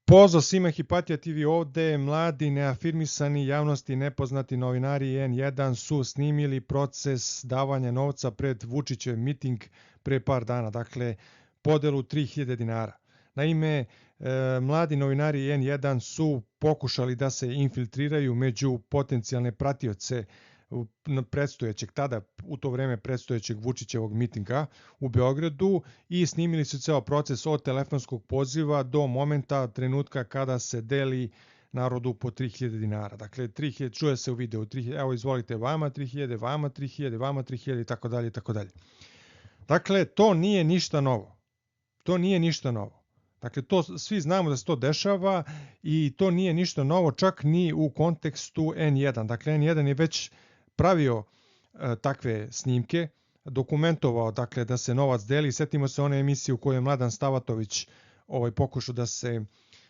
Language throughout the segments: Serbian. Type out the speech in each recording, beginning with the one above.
Pozdrav svima, Hipatija TV ovde. Mladi, neafirmisani, javnosti nepoznati novinari N1 su snimili proces davanja novca pred Vučićev miting pre par dana, dakle podelu 3000 dinara. Naime, mladi novinari N1 su pokušali da se infiltriraju među potencijalne pratioce predstojećeg, tada u to vreme predstojećeg Vučićevog mitinga u Beogradu i snimili su ceo proces od telefonskog poziva do momenta, trenutka kada se deli narodu po 3000 dinara. Dakle, 3000, čuje se u videu, 3000, evo izvolite vama 3000, vama 3000, vama 3000 i tako dalje i tako dalje. Dakle, to nije ništa novo. To nije ništa novo. Dakle, to, svi znamo da se to dešava i to nije ništa novo čak ni u kontekstu N1. Dakle, N1 je već pravio takve snimke, dokumentovao dakle da se novac deli. Setimo se one emisije u kojoj je Mladan Stavatović pokušao da se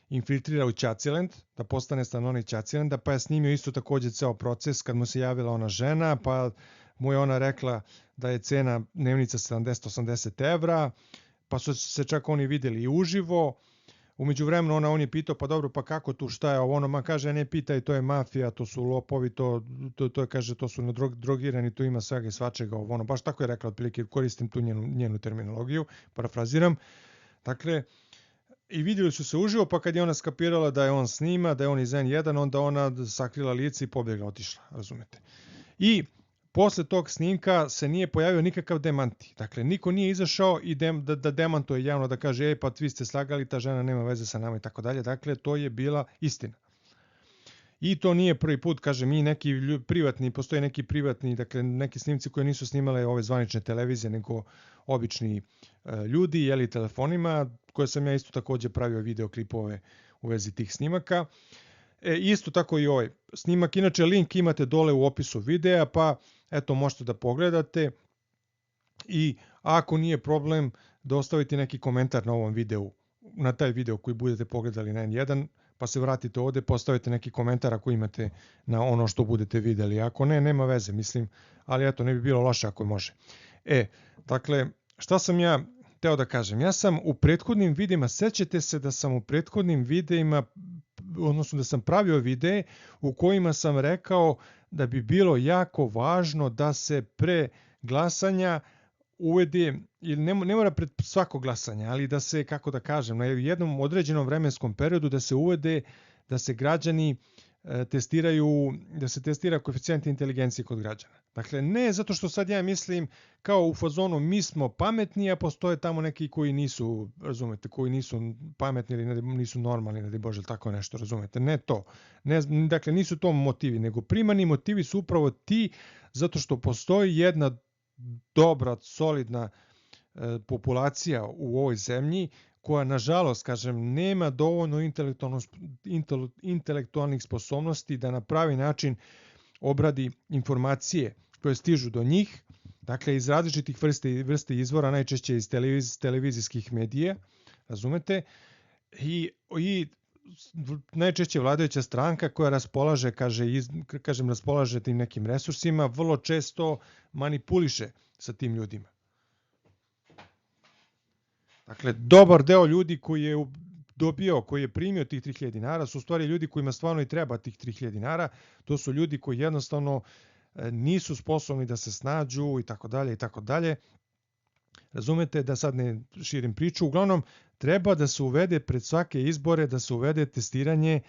infiltrira u Ćaćiland, da postane stanovnik Ćaćilanda, pa je snimio isto takođe ceo proces kad mu se javila ona žena, pa mu je ona rekla da je cena dnevnica 70-80 evra, pa su se čak oni videli i uživo. Umeđu vremenu on je pitao, pa dobro, pa kako tu, šta je ovo, ono, ma kaže, ne pitaj, to je mafija, to su lopovi, to je, kaže, to su drogirani, tu ima svega i svačega, ovo, ono, baš tako je rekla, otprilike, koristim tu njenu terminologiju, parafraziram. Dakle, i vidjeli su se uživo, pa kad je ona skapirala da je on snima, da je on iz N1, onda ona sakrila lice i pobjegla, otišla, razumete. I posle tog snimka se nije pojavio nikakav demanti. Dakle, niko nije izašao i da demantuje javno, da kaže, pa vi ste slagali, ta žena nema veze sa nama i tako dalje. Dakle, to je bila istina. I to nije prvi put, kažem, i neki privatni, postoje neki privatni, dakle, neki snimci koje nisu snimale ove zvanične televizije, nego obični ljudi, jeli, telefonima, koje sam ja isto takođe pravio videoklipove u vezi tih snimaka. Isto tako i ovaj snimak, inače link imate dole u opisu videa, pa eto možete da pogledate i ako nije problem da ostavite neki komentar na ovom videu, na taj video koji budete pogledali na N1, pa se vratite ovde, postavite neki komentar ako imate na ono što budete videli, ako ne, nema veze, mislim, ali eto, ne bi bilo loše ako može. Dakle, šta sam ja teo da kažem? Ja sam u prethodnim videima, sećate se da sam u prethodnim videima, odnosno da sam pravio videe u kojima sam rekao da bi bilo jako važno da se pre glasanja uvede, ili ne mora pred svako glasanje, ali da se, kako da kažem, na jednom određenom vremenskom periodu da se uvede da se građani testiraju, da se testira koeficijent inteligencije kod građana. Dakle, ne zato što sad ja mislim kao u fazonu mi smo pametni, a postoje tamo neki koji nisu, razumete, koji nisu pametni ili nisu normalni, ne daj Bože, tako nešto, razumete. Ne to. Dakle, nisu to motivi, nego primarni motivi su upravo ti zato što postoji jedna dobra, solidna populacija u ovoj zemlji koja, nažalost, kažem, nema dovoljno intelektualnih sposobnosti da na pravi način obradi informacije koje stižu do njih, dakle iz različitih vrste izvora, najčešće iz televizijskih medija, razumete, i najčešće vladajuća stranka koja raspolaže, raspolaže tim nekim resursima, vrlo često manipuliše sa tim ljudima. Dakle, dobar deo ljudi koji je dobio, koji je primio tih 3000 dinara su u stvari ljudi kojima stvarno i treba tih 3000 dinara, to su ljudi koji jednostavno nisu sposobni da se snađu i tako dalje i tako dalje. Razumete, da sad ne širim priču, uglavnom treba da se uvede pred svake izbore, da se uvede testiranje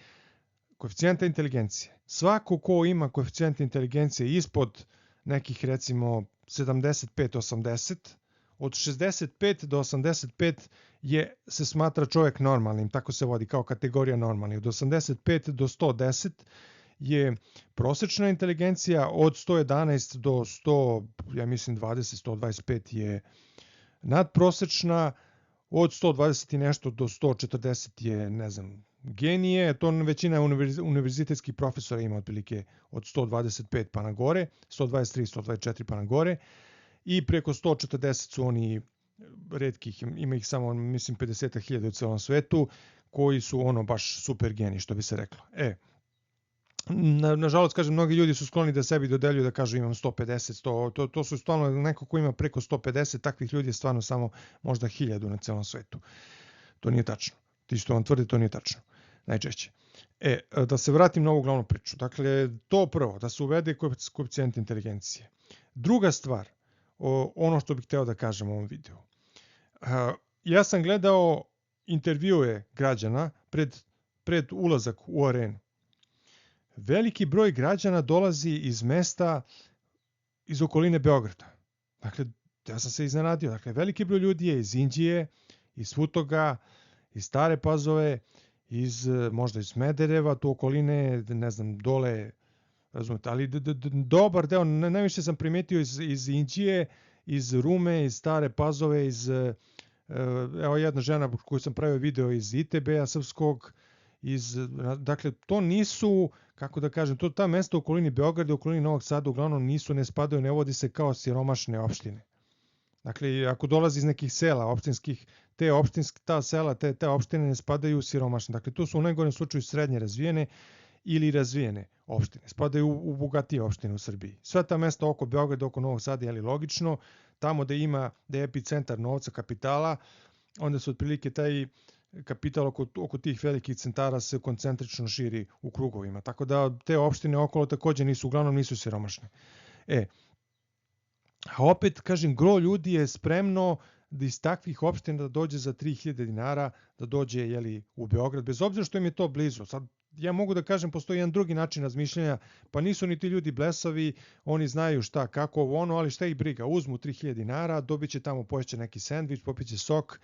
koeficijenta inteligencije. Svako ko ima koeficijent inteligencije ispod nekih recimo 75-80, od 65 do 85 se smatra čovjek normalnim, tako se vodi kao kategorija normalni. Od 85 do 110 je prosečna inteligencija, od 111 do 100, ja mislim 20, 125 je nadprosečna, od 120 i nešto do 140 je, ne znam, genije, to većina univerzitetskih profesora ima otprilike od 125 pa na gore, 123, 124 pa na gore, i preko 140 su oni redkih, ima ih samo, mislim, 50.000 u celom svetu, koji su ono baš super geni, što bi se reklo. Nažalost, kažem, mnogi ljudi su skloni da sebi dodeljuju da kažu imam 150, 100, to su stvarno neko ko ima preko 150, takvih ljudi je stvarno samo možda 1000 na celom svetu. To nije tačno. Ti što vam tvrdi, to nije tačno. Najčešće. Da se vratim na ovu glavnu priču. Dakle, to prvo, da se uvede koeficijent inteligencije. Druga stvar, ono što bih hteo da kažem u ovom videu. Ja sam gledao intervjue građana pred ulazak u arenu. Veliki broj građana dolazi iz mesta iz okoline Beograda. Dakle, ja sam se iznenadio. Dakle, veliki broj ljudi je iz Inđije, iz Futoga, iz Stare Pazove, možda iz Smedereva, tu okoline, ne znam, dole, razumete, ali dobar deo, najviše sam primetio iz Inđije, iz Rume, iz Stare Pazove, evo jedna žena koju sam pravio video iz ITB-a srpskog, dakle, to nisu, kako da kažem, ta mesta u okolini Beograda i okolini Novog Sada uglavnom ne spadaju, ne vodi se kao siromašne opštine. Dakle, ako dolazi iz nekih sela opštinskih, ta sela, te opštine ne spadaju u siromašne. Dakle, tu su u najgorem slučaju srednje razvijene ili razvijene opštine. Spadaju u bogatije opštine u Srbiji. Sva ta mesta oko Beograda, oko Novog Sada je logično. Tamo da je epicentar novca, kapitala, onda se otprilike taj kapital oko tih velikih centara se koncentrično širi u krugovima. Tako da te opštine okolo takođe uglavnom nisu siromašne. A opet, kažem, gro ljudi je spremno da iz takvih opština da dođe za 3000 dinara, da dođe u Beograd, bez obzira što im je to blizu. Sad, ja mogu da kažem, postoji jedan drugi način razmišljanja, pa nisu ni ti ljudi blesavi, oni znaju šta, kako ono, ali šta ih briga, uzmu 3000 dinara, dobit će tamo, poješće neki sendvič, popiće sok,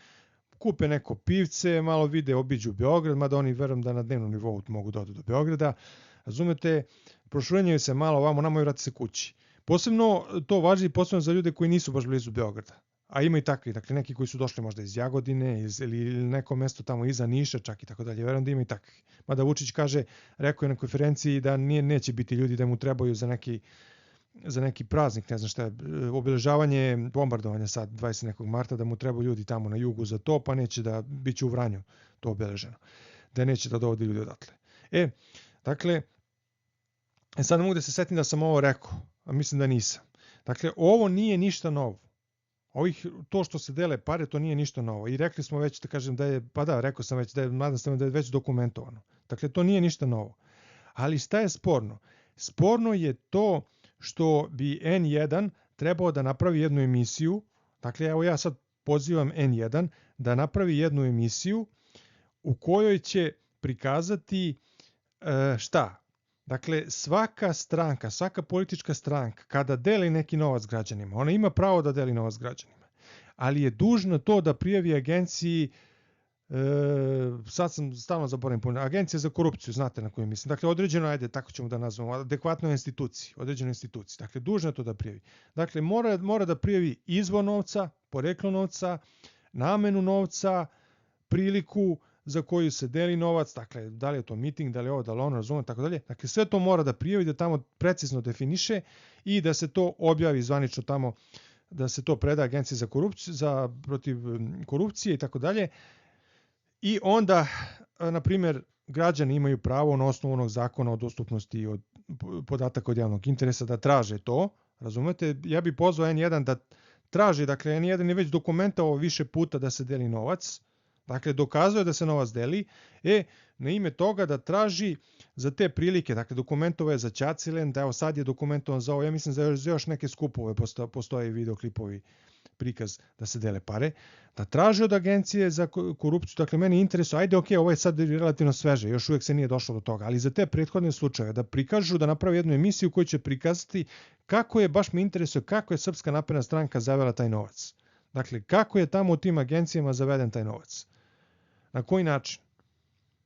kupe neko pivce, malo vide, obiđu Beograd, mada oni verujem da na dnevnom nivou mogu da odu do Beograda, razumete, prošurenjaju se malo ovamo, nama i vrati se kući. Posebno to važi posebno za ljude koji nisu baš blizu Beograda, a ima i takvi, dakle neki koji su došli možda iz Jagodine ili neko mesto tamo iza Niša čak i tako dalje, verujem da ima i takvi. Mada Vučić rekao je na konferenciji da neće biti ljudi da mu trebaju za neki praznik, ne znam šta je, obeležavanje bombardovanja sad 20. nekog marta, da mu trebaju ljudi tamo na jugu za to, pa neće da, bit će u Vranju to obeleženo, da neće da dovodi ljudi odatle. Dakle, sad ne mogu da se setim da sam ovo rekao, a mislim da nisam. Dakle, ovo nije ništa novo. To što se dele pare, to nije ništa novo. I rekli smo već, da kažem da je, pa da, rekao sam već nadam se da je već dokumentovano. Dakle, to nije ništa novo. Ali šta je sporno? Sporno je to što bi N1 trebao da napravi jednu emisiju, dakle, evo ja sad pozivam N1 da napravi jednu emisiju u kojoj će prikazati šta? Dakle, svaka stranka, svaka politička stranka, kada deli neki novac građanima, ona ima pravo da deli novac građanima, ali je dužna to da prijavi agenciji, sad sam stalno zaboravim, agencija za korupciju, znate na koju mislim. Dakle, određeno, ajde, tako ćemo da nazvamo, adekvatnoj instituciji, određenoj instituciji. Dakle, dužna je to da prijavi. Dakle, mora da prijavi izvor novca, poreklo novca, namenu novca, priliku za koju se deli novac, dakle, da li je to miting, da li je ovo, da li ono, razumem, tako dalje. Dakle, sve to mora da prijavi, da tamo precizno definiše i da se to objavi zvanično tamo, da se to preda agenciji za korupciju, protiv korupcije i tako dalje. I onda, na primjer, građani imaju pravo na osnovu onog zakona o dostupnosti i od podataka od javnog interesa da traže to, razumete? Ja bih pozvao N1 da traži, dakle, N1 je već dokumentovao više puta da se deli novac, dakle, dokazuje da se novac deli, na ime toga da traži za te prilike, dakle, dokumentovao je za Ćacilen, da evo sad je dokumentovan za ovo, ja mislim za još neke skupove, postoje videoklipovi, prikaz da se dele pare, da traže od agencije za korupciju, dakle, meni interesuje, ajde, ok, ovo je sad relativno sveže, još uvijek se nije došlo do toga, ali za te prethodne slučaje, da prikažu, da napravi jednu emisiju koju će prikazati kako je, baš me interesuje, kako je Srpska napredna stranka zavela taj novac. Dakle, kako je tamo u tim agencijama zaveden taj novac? Na koji način?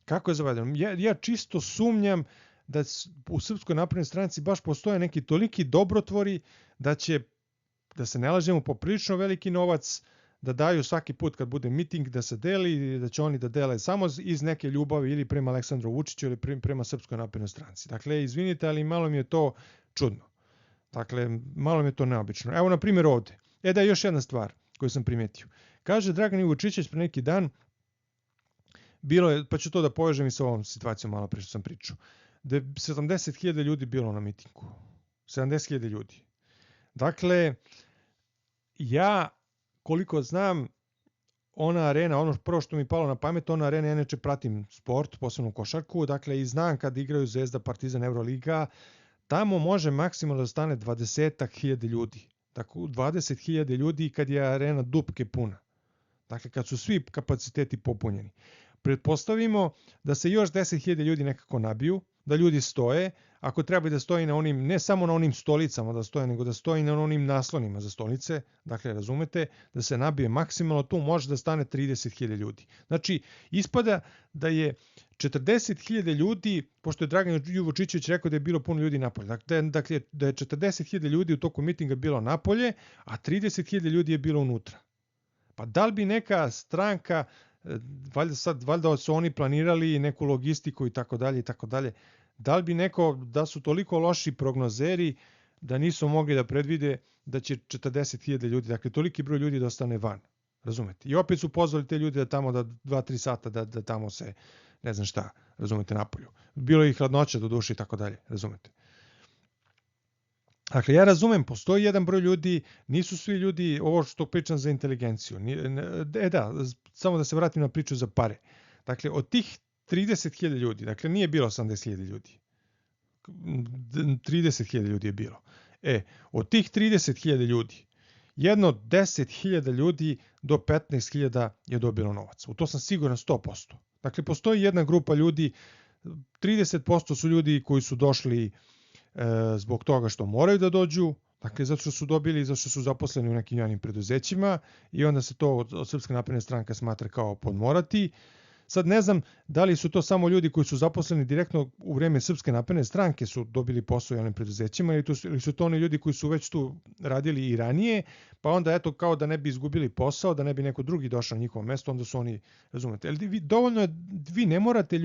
Kako je zaveden? Ja čisto sumnjam da u Srpskoj naprednoj stranci baš postoje neki toliki dobrotvori da se ne lažemo, poprilično veliki novac, da daju svaki put kad bude miting da se deli, da će oni da dele samo iz neke ljubavi ili prema Aleksandru Vučiću ili prema Srpskoj naprednoj stranci. Dakle, izvinite, ali malo mi je to čudno. Dakle, malo mi je to neobično. Evo, na primjer, ovde. Da je još jedna stvar koju sam primetio. Kaže Dragan Vučićević pre neki dan, bilo je, pa ću to da povežem i sa ovom situacijom malo pre što sam pričao, da je 70.000 ljudi bilo na mitingu. 70.000 ljudi. Dakle, ja, koliko znam, ona arena, ono prvo što mi palo na pamet, ona arena, ja inače pratim sport, posebno košarku, dakle i znam kad igraju Zvezda, Partizan, Euroliga, tamo može maksimalno da stane 20.000 ljudi. Dakle, 20.000 ljudi kad je arena dupke puna. Dakle, kad su svi kapaciteti popunjeni. Pretpostavimo da se još 10.000 ljudi nekako nabiju, da ljudi stoje, ako treba da stoji na onim, ne samo na onim stolicama da stoje, nego da stoji na onim naslonima za stolice, dakle razumete, da se nabije maksimalno, tu može da stane 30.000 ljudi. Znači, ispada da je 40.000 ljudi, pošto je Dragan Vučićević rekao da je bilo puno ljudi napolje, dakle da je 40.000 ljudi u toku mitinga bilo napolje, a 30.000 ljudi je bilo unutra. Pa da li bi neka stranka, valjda su oni planirali neku logistiku i tako dalje, da li bi da su toliko loši prognozeri da nisu mogli da predvide da će 40.000 ljudi, dakle toliki broj ljudi da ostane van, razumete? I opet su pozvali te ljude da tamo da 2-3 sata da tamo se, ne znam šta, razumete, napolju. Bilo je i hladnoća do duše i tako dalje, razumete? Dakle, ja razumem, postoji jedan broj ljudi, nisu svi ljudi, ovo što pričam za inteligenciju. Samo da se vratim na priču za pare. Dakle, od tih 30.000 ljudi, dakle nije bilo 80.000 ljudi. 30.000 ljudi je bilo. Od tih 30.000 ljudi, jedno 10.000 ljudi do 15.000 je dobilo novac. U to sam siguran 100%. Dakle, postoji jedna grupa ljudi, 30% su ljudi koji su došli zbog toga što moraju da dođu, dakle zato što su dobili, zato što su zaposleni u nekim javnim preduzećima i onda se to od Srpske napredne stranke smatra kao podmorati. Sad ne znam da li su to samo ljudi koji su zaposleni direktno u vreme Srpske napredne stranke su dobili posao u javnim preduzećima ili su to oni ljudi koji su već tu radili i ranije, pa onda eto kao da ne bi izgubili posao, da ne bi neko drugi došao na njihovo mesto, onda su oni, razumete, dovoljno je, vi ne morate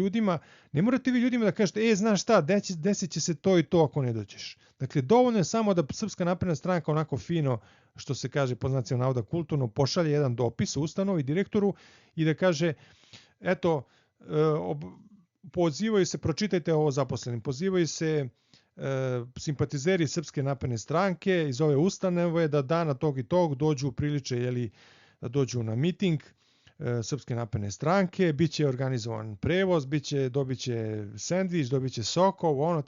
vi ljudima da kažete, znaš šta, desit će se to i to ako ne dođeš. Dakle, dovoljno je samo da Srpska napredna stranka onako fino, što se kaže po znacima navoda kulturno, pošalje jedan dopis ustanovi, direktoru i da kaže, eto, pozivaju se, pročitajte ovo zaposlenim, pozivaju se simpatizeri Srpske napredne stranke iz ove ustanove da dana tog i tog dođu priliče, da dođu na miting Srpske napredne stranke, bit će organizovan prevoz, dobit će sendvič, dobit će sokov,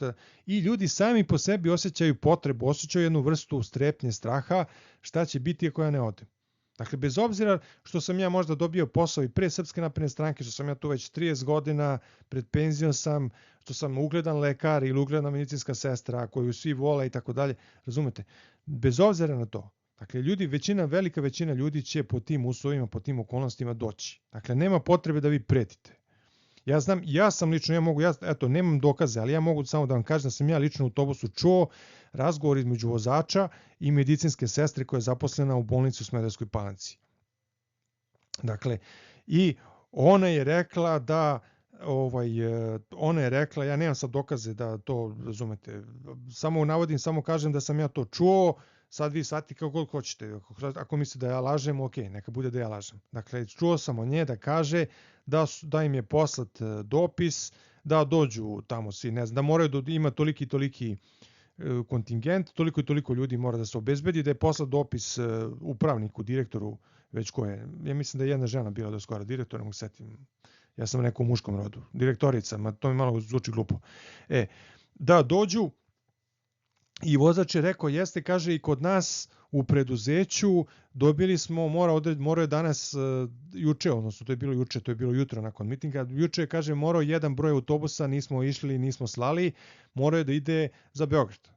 i ljudi sami po sebi osjećaju potrebu, osjećaju jednu vrstu strepnje, straha, šta će biti ako ja ne odem. Dakle, bez obzira što sam ja možda dobio posao i pre Srpske napredne stranke, što sam ja tu već 30 godina, pred penzijom sam, što sam ugledan lekar ili ugledna medicinska sestra koju svi vole i tako dalje, razumete? Bez obzira na to, dakle, velika većina ljudi će po tim uslovima, po tim okolnostima doći. Dakle, nema potrebe da vi pretite. Ja znam, nemam dokaze, ali ja mogu samo da vam kažem da sam ja lično u autobusu čuo razgovor između vozača i medicinske sestre koja je zaposlena u bolnici u Smederevskoj Palanci. Dakle, i ona je rekla, ja nemam sad dokaze da to, razumete, samo kažem da sam ja to čuo, sad vi shvatite kako god hoćete, ako mislite da ja lažem, ok, neka bude da ja lažem. Dakle, čuo sam od nje da kaže da im je poslat dopis, da dođu tamo svi, ne znam, da moraju da ima toliki kontingent, toliko i toliko ljudi mora da se obezbedi, da je poslat dopis upravniku, direktoru, već ko je, ja mislim da je jedna žena bila do skora direktora, mogu setim, ja sam neko u muškom rodu, direktorica, to mi malo zvuči glupo. Da dođu, i vozač je rekao, kaže i kod nas u preduzeću dobili smo, morao je danas, juče, odnosno to je bilo jutro nakon mitinga, juče kaže morao jedan broj autobusa, nismo išli, nismo slali, morao je da ide za Beograd.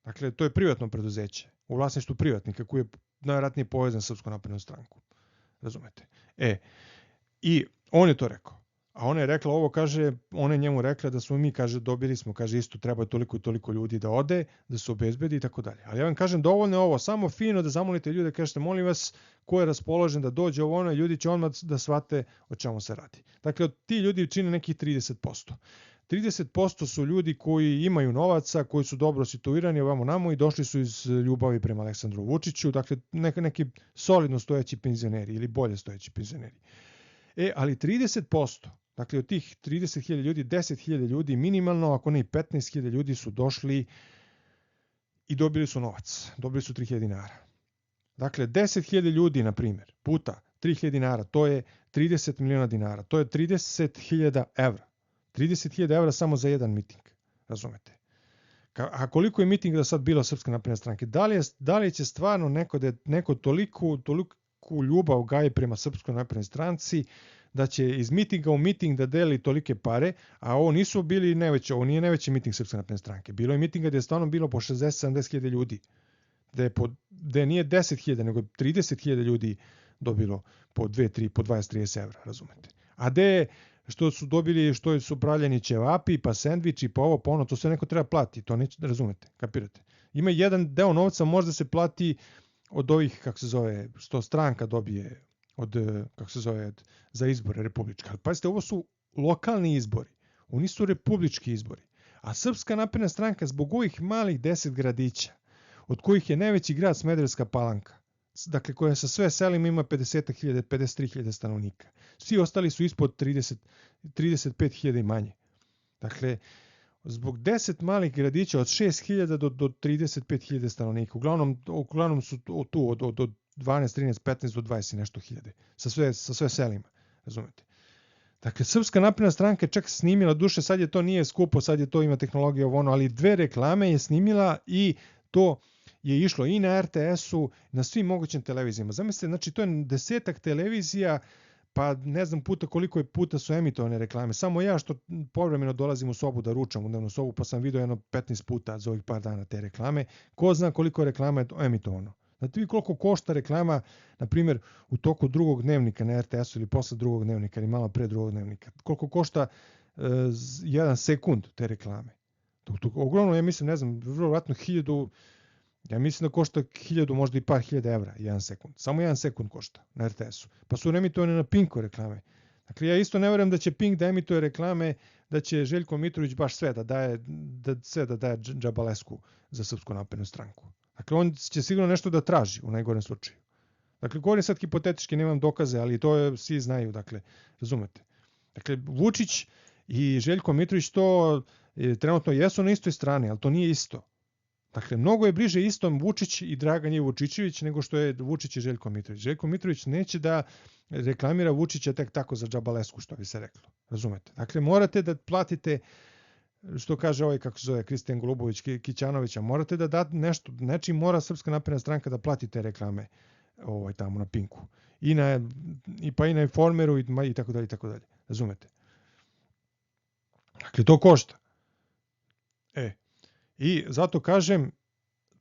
Dakle, to je privatno preduzeće, u vlasništvu privatnika koji je najvjerojatnije povezan sa Srpskom naprednom strankom. Razumete? I on je to rekao. A ona je rekla ovo, ona je njemu rekla da smo mi, dobili smo, isto treba toliko i toliko ljudi da ode, da se obezbedi i tako dalje. Ali ja vam kažem, dovoljno je ovo, samo fino da zamolite ljude, kažete, molim vas, ko je raspoložen da dođe ljudi će odmah da shvate o čemu se radi. Dakle, ti ljudi čine nekih 30%. 30% su ljudi koji imaju novaca, koji su dobro situirani ovamo namo i došli su iz ljubavi prema Aleksandru Vučiću, dakle, neki solidno stojeći penzioneri ili bolje stojeći penzioneri. Ali 30%, dakle od tih 30.000 ljudi, 10.000 ljudi minimalno, ako ne i 15.000 ljudi su došli i dobili su novac, dobili su 3.000 dinara. Dakle, 10.000 ljudi, na primjer, puta 3000 dinara, to je 30 miliona dinara, to je 30.000 evra. 30.000 evra samo za jedan miting, razumete? A koliko je mitinga sad bilo Srpske napredne stranke? Da li će stvarno neko toliku ljubav gaji prema Srpskoj naprednoj stranci, da će iz mitinga u miting da deli tolike pare, a ovo nisu bili najveći, ovo nije najveći miting Srpske napredne stranke. Bilo je mitinga gdje je stvarno bilo po 60-70 hiljada ljudi, gdje nije 10.000, nego 30.000 ljudi dobilo po 20-30 evra, razumete? A gdje što su dobili, što su pravljeni ćevapi, pa sendviči, pa ovo, pa ono, to sve neko treba plati, to neće, razumete, kapirate. Ima jedan deo novca možda se plati od ovih, kako se zove, što stranka dobije od, kako se zove, za izbore republičke. Ali pazite, ovo su lokalni izbori, oni su republički izbori. A Srpska napredna stranka zbog ovih malih 10 gradića, od kojih je najveći grad Smederevska Palanka, dakle koja sa sve selima ima 50.000, 53.000 stanovnika. Svi ostali su ispod 35.000 i manje. Dakle, zbog 10 malih gradića od 6.000 do 35.000 stanovnika. Uglavnom su tu od 12, 13, 15 do 20 nešto hiljade. Sa sve selima, razumete. Dakle, Srpska napredna stranka čak snimila, duše sad je to nije skupo, sad je to ima tehnologija ono, ali 2 reklame je snimila i to je išlo i na RTS-u, na svim mogućim televizijama. Zamislite, znači to je 10 televizija, pa ne znam koliko puta su emitovane reklame. Samo ja što povremeno dolazim u sobu da ručam u dnevnu sobu, pa sam vidio 15 puta za ovih par dana te reklame. Ko zna koliko reklama je emitovano. Znate vi koliko košta reklama, na primjer, u toku drugog dnevnika na RTS-u ili posle drugog dnevnika ili malo pre drugog dnevnika. Koliko košta 1 sekund te reklame. Ogromno, ja mislim, ne znam, vjerojatno 1000, ja mislim da košta 1000, možda i par hiljada evra, 1 sekund. Samo 1 sekund košta na RTS-u. Pa su emitovane na Pinku reklame. Dakle, ja isto ne vjerujem da će Pink da emituje reklame, da će Željko Mitrović baš sve da daje džabalesku za Srpsku naprednu stranku. Dakle, on će sigurno nešto da traži u najgorem slučaju. Dakle, govorim sad hipotetički, nemam dokaze, ali to svi znaju, dakle, razumete. Dakle, Vučić i Željko Mitrović to trenutno jesu na istoj strani, ali to nije isto. Dakle, mnogo je bliže istom Vučić i Dragan J. Vučićević nego što je Vučić i Željko Mitrović. Željko Mitrović neće da reklamira Vučića tek tako za džabalesku, što bi se reklo. Razumete? Dakle, morate da platite, što kaže ovaj, kako se zove, Kristijan Golubović, Kićanovića, morate da date nešto, nečim mora Srpska napredna stranka da plati te reklame tamo na Pinku. I na Informeru i tako dalje, i tako dalje. Razumete? Dakle, to košta. I zato kažem,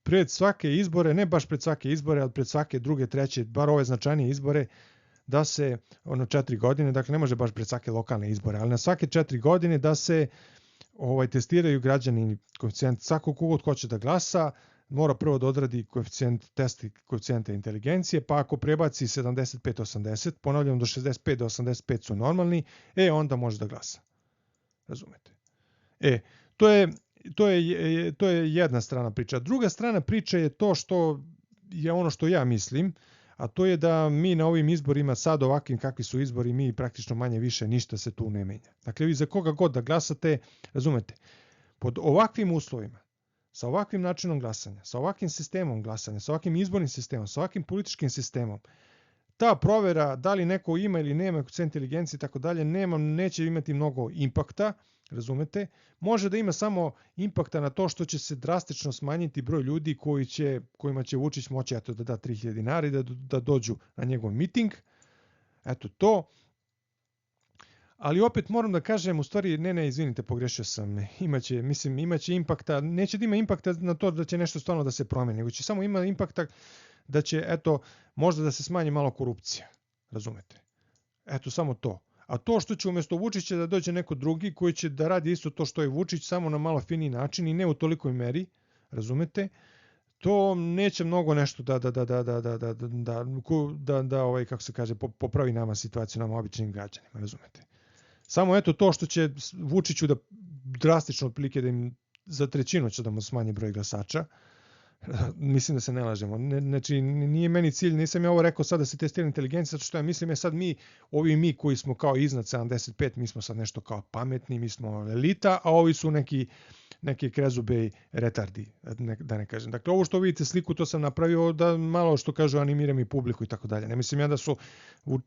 pred svake izbore, ne baš pred svake izbore, ali pred svake druge, treće, bar ove značajnije izbore, da se 4 godine, dakle ne može baš pred svake lokalne izbore, ali na svake 4 godine da se testiraju građani koeficijent, svako kogod hoće da glasa, mora prvo da odradi test koeficijenta inteligencije, pa ako prebaci 75-80, ponavljam do 65-85 su normalni, onda može da glasa. Razumete? To je jedna strana priča. Druga strana priče je to što je ono što ja mislim, a to je da mi na ovim izborima, sad ovakvim kakvi su izbori, mi praktično manje više ništa se tu ne menja. Dakle, vi za koga god da glasate, razumete, pod ovakvim uslovima, sa ovakvim načinom glasanja, sa ovakvim sistemom glasanja, sa ovakvim izbornim sistemom, sa ovakvim političkim sistemom, ta provera da li neko ima ili nema koeficijent inteligencije i tako dalje, neće imati mnogo impakta, razumete, može da ima samo impakta na to što će se drastično smanjiti broj ljudi kojima će Vučić moći da da 3000 dinara i da dođu na njegov miting. Eto to. Ali opet moram da kažem, u stvari, izvinite, pogrešio sam, imaće impakta, neće da ima impakta na to da će nešto stvarno da se promeni, nego će samo ima impakta da će, možda da se smanji malo korupcija, razumete. Eto, samo to. A to što će umjesto Vučića da dođe neko drugi koji će da radi isto to što je Vučić, samo na malo finiji način i ne u tolikoj meri, razumete, to neće mnogo nešto da kako se kaže, popravi nama situaciju, nama običnim građanima, razumete. Samo to što će Vučiću da drastično otprilike da im za trećinu će da mu smanji broj glasača, mislim da se ne lažemo. Znači, nije meni cilj, nisam ja ovo rekao sad da se testira inteligencija, zato što ja mislim sad mi koji smo kao iznad 75, mi smo sad nešto kao pametni, mi smo elita, a ovi su neki neke krezube i retardi, da ne kažem. Dakle, ovo što vidite sliku, to sam napravio da malo što kažu animiram i publiku i tako dalje. Ne mislim ja da su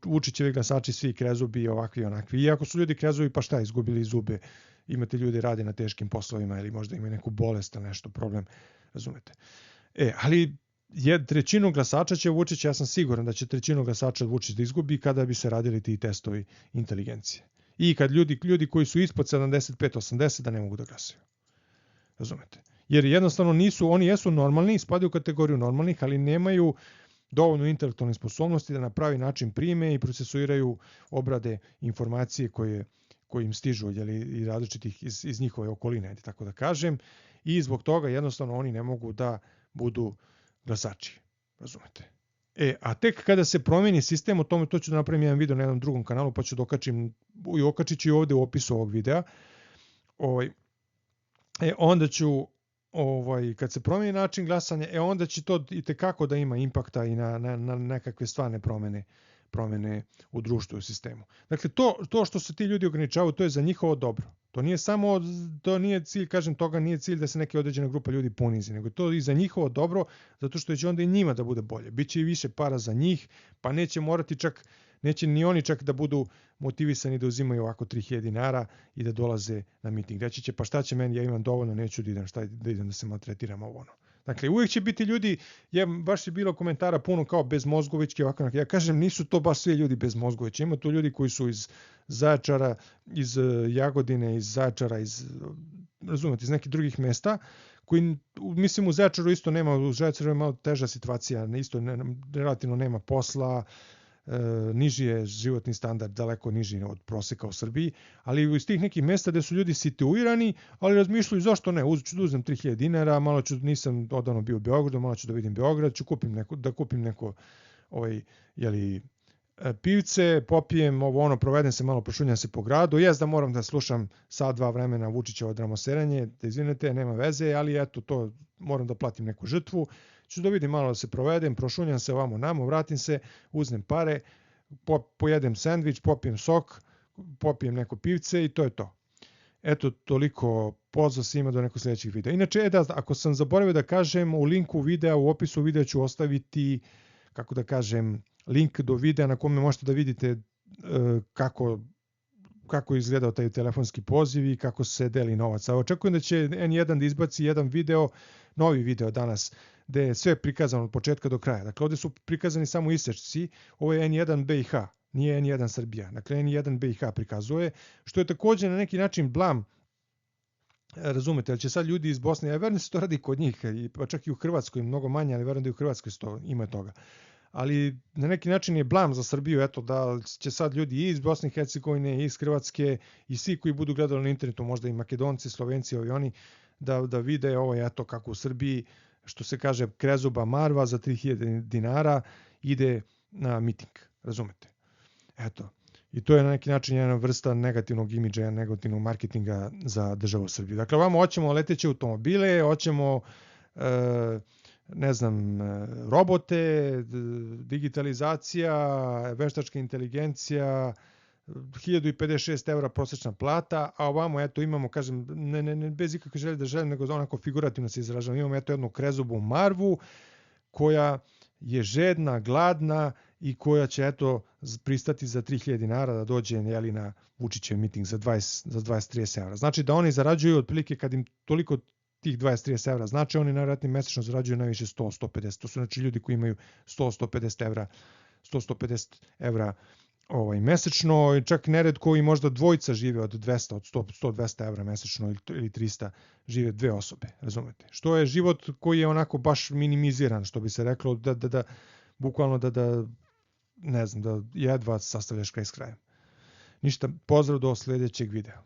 Vučićevi glasači svi krezubi, ovakvi i onakvi. Iako su ljudi krezubi, pa šta, izgubili zube, imate ljudi rade na teškim poslovima ili možda imaju neku bolest ili nešto, problem, razumete. Ali trećinu glasača će Vučić, ja sam siguran da će trećinu glasača Vučić da izgubi kada bi se radili ti testovi inteligencije. I kad ljudi koji su ispod 75-80 da ne mogu da glasaju. Razumete? Jer jednostavno oni jesu normalni, spadaju u kategoriju normalnih, ali nemaju dovoljno intelektualne sposobnosti da na pravi način prime i procesuiraju obrade informacije koje im stižu i različitih iz njihove okoline, tako da kažem. I zbog toga jednostavno oni ne mogu da budu glasači. Razumete? A tek kada se promeni sistem, o tome to ću da napravim jedan video na jednom drugom kanalu, pa ću okačit ću i ovde u opisu ovog videa. Onda ću, kad se promeni način glasanja, onda će to itekako da ima impakta i na nekakve stvarne promene u društvu i u sistemu. Dakle, to što se ti ljudi ograničavaju, to je za njihovo dobro. To nije cilj, kažem, toga nije cilj da se neke određena grupa ljudi ponizi, nego to i za njihovo dobro, zato što će onda i njima da bude bolje. Biće i više para za njih, pa neće ni oni čak da budu motivisani da uzimaju ovako 3000 dinara i da dolaze na miting. Reći će, pa šta će meni, ja imam dovoljno, neću da idem da se maltretiram ovo ono. Dakle, uvijek će biti ljudi, baš je bilo komentara puno kao bezmozgovićki, ovako, ja kažem, nisu to baš svi ljudi bezmozgovići, ima tu ljudi koji su iz Zaječara, iz Jagodine, iz Zaječara, razumete, iz nekih drugih mesta, koji, mislim, u Zaječaru isto nema, u Zaječaru je malo teža situacija, isto relativno nema posla, niži je životni standard, daleko niži od proseka u Srbiji, ali iz tih nekih mesta gde su ljudi situirani, ali razmišljaju zašto ne, uzem 3000 dinara, malo nisam odavno bio u Beogradu, malo ću da vidim Beograd, ću kupim neko pivce, popijem provedem se malo, prošunjam se po gradu, da moram da slušam sat, 2 vremena Vučićevo dramoseranje, da izvinete, nema veze, ali eto, to moram da platim neku žrtvu, ću da vidim malo da se provedem, prošunjam se ovamo namo, vratim se, uznem pare, pojedem sendvič, popijem sok, popijem neko pivce i to je to. Eto, toliko, pozdrav svima do nekog sljedećeg videa. Inače, ako sam zaboravio da kažem, u linku videa, u opisu videa ću ostaviti, kako da kažem, link do videa na kome možete da vidite kako je izgledao taj telefonski poziv i kako se deli novac. A očekujem da će N1 da izbaci jedan video, novi video danas, gde je sve prikazano od početka do kraja. Dakle, ovde su prikazani samo isečci, ovo je N1 BiH, nije N1 Srbija. Dakle, N1 BiH prikazuje, što je također na neki način blam, razumete, ali će sad ljudi iz Bosne, ja verujem da se to radi kod njih, pa čak i u Hrvatskoj, mnogo manje, ali verujem da i u Hrvatskoj ima toga. Ali na neki način je blam za Srbiju, eto, da će sad ljudi i iz Bosne i Hercegovine, i iz Hrvatske, i svi koji budu gledali na internetu, možda i Makedonci, Slovenci, oni, da vide eto kako u Srbiji, što se kaže, krezuba marva za 3000 dinara ide na miting, razumete? Eto, i to je na neki način jedna vrsta negativnog imidža, negativnog marketinga za državu Srbiju. Dakle, ovamo hoćemo leteće automobile, hoćemo robote, digitalizacija, veštačka inteligencija, 1056 € prosječna plata, a ovamo eto imamo, kažem, ne bez ikakve želje da želim, nego onako figurativno se izražavam, imamo eto jednu krezubu marvu koja je žedna, gladna i koja će eto pristati za 3000 dinara da dođe na Vučićev miting za 20-30 €. Znači da oni zarađuju otprilike kad im toliko tih 20-30 €, znači oni najvjerojatnije mesečno zarađuju najviše 100-150. To su znači ljudi koji imaju 100-150 € mesečno, čak neretko i možda dvojica žive od 200, od 100-200 € mesečno ili 300 žive dve osobe, razumete? Što je život koji je onako baš minimiziran, što bi se reklo, da bukvalno da jedva sastavljaš kraj s krajem. Ništa, pozdrav do sljedećeg videa.